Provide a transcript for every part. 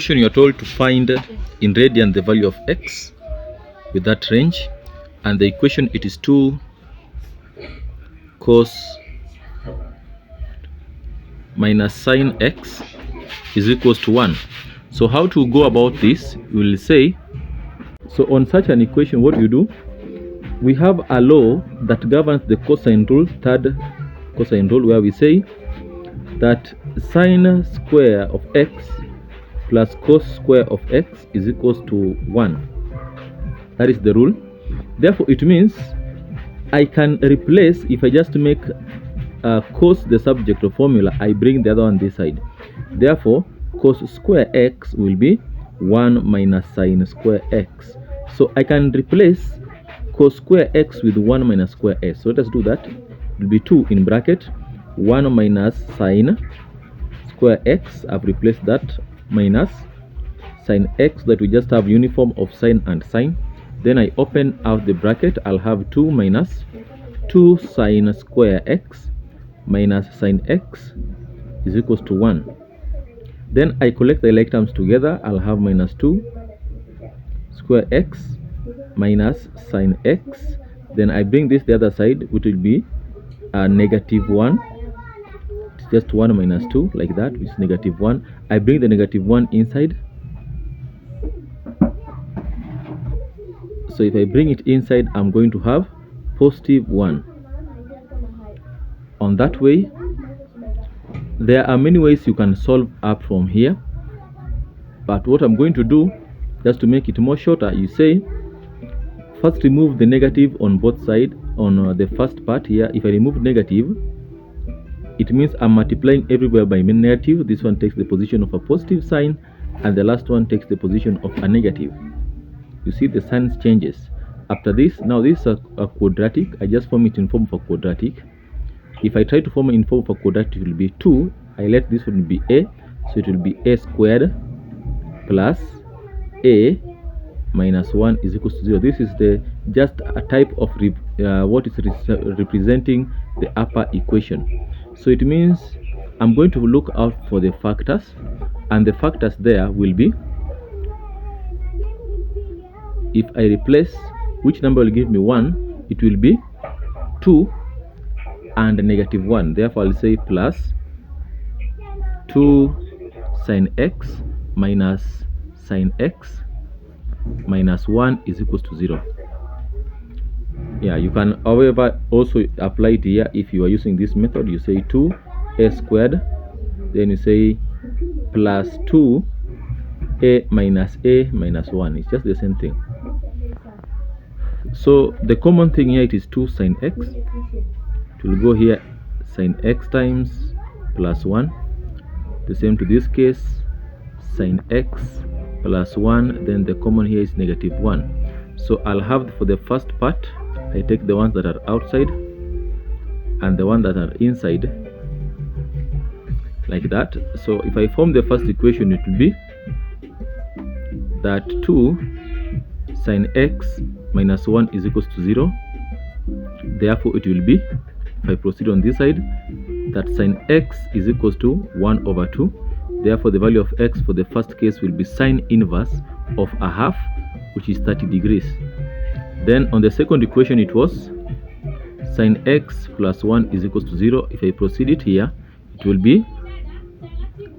You are told to find in radian the value of x with that range, and the equation it is 2 cos minus sine x is equals to 1. So how to go about this? We will say, so on such an equation, what you do, we have a law that governs the cosine rule, third cosine rule, where we say that sine square of x plus cos square of x is equals to 1. That is the rule. Therefore, it means I can replace, if I just make cos the subject of formula, I bring the other one this side. Therefore, cos square x will be 1 minus sine square x. So I can replace cos square x with 1 minus square x. So let us do that. It will be 2 in bracket 1 minus sine square x. I've replaced that minus sine x, that we just have uniform of sine and sine. Then I open out the bracket. I'll have 2 minus 2 sine square x minus sine x is equals to 1. Then I collect the like terms together. I'll have minus 2 square x minus sine x. Then I bring this the other side, which will be negative 1. It's just 1 minus 2, like that, which is negative 1. I bring the negative 1 inside. So if I bring it inside, I'm going to have positive 1. On that way, there are many ways you can solve up from here, but what I'm going to do, just to make it more shorter, you say first remove the negative on both sides. On the first part here, if I remove negative, it means I'm multiplying everywhere by negative. This one takes the position of a positive sign, and the last one takes the position of a negative. You see the signs changes. After this, now this is a quadratic. I just form it in form of a quadratic. If I try to form it in form of a quadratic, it will be 2. I let this one be a, so it will be a squared plus a minus 1 is equals to 0. This is the just a type of what is representing the upper equation. So it means I'm going to look out for the factors, and the factors there will be, if I replace, which number will give me 1, it will be 2 and negative 1. Therefore I'll say plus 2 sine x minus sine x minus 1 is equals to 0. Yeah, you can however also apply it here. If you are using this method, you say 2a squared, then you say plus 2a minus 1. It's just the same thing. So the common thing here, it is 2 sine x. It will go here, sine x times plus 1. The same to this case, sine x plus 1. Then the common here is negative 1. So I'll have, for the first part, I take the ones that are outside and the ones that are inside, like that. So if I form the first equation, it will be that 2 sine x minus 1 is equals to 0. Therefore it will be, if I proceed on this side, that sine x is equals to 1 over 2. Therefore the value of x for the first case will be sine inverse of a half, which is 30 degrees. Then on the second equation, it was sine x plus 1 is equals to 0. If I proceed it here, it will be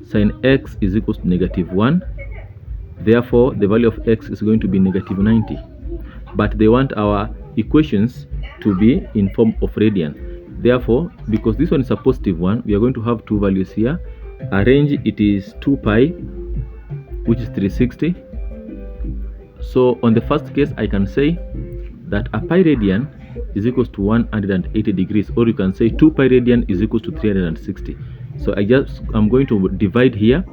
sine x is equals to negative 1. Therefore the value of x is going to be negative 90. But they want our equations to be in form of radian. Therefore, because this one is a positive one, we are going to have two values here. A range, it is 2 pi, which is 360. So on the first case, I can say that a pi radian is equals to 180 degrees, or you can say 2 pi radian is equals to 360. So I'm going to divide here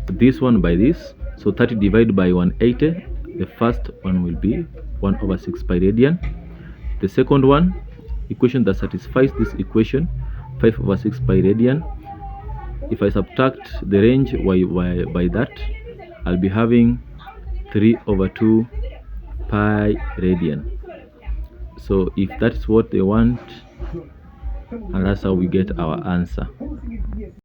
this one by this. So 30 divided by 180. The first one will be 1 over 6 pi radian. The second one, equation that satisfies this equation, 5 over 6 pi radian. If I subtract the range by that, I'll be having 3 over 2 pi radian. So if that's what they want, and that's how we get our answer.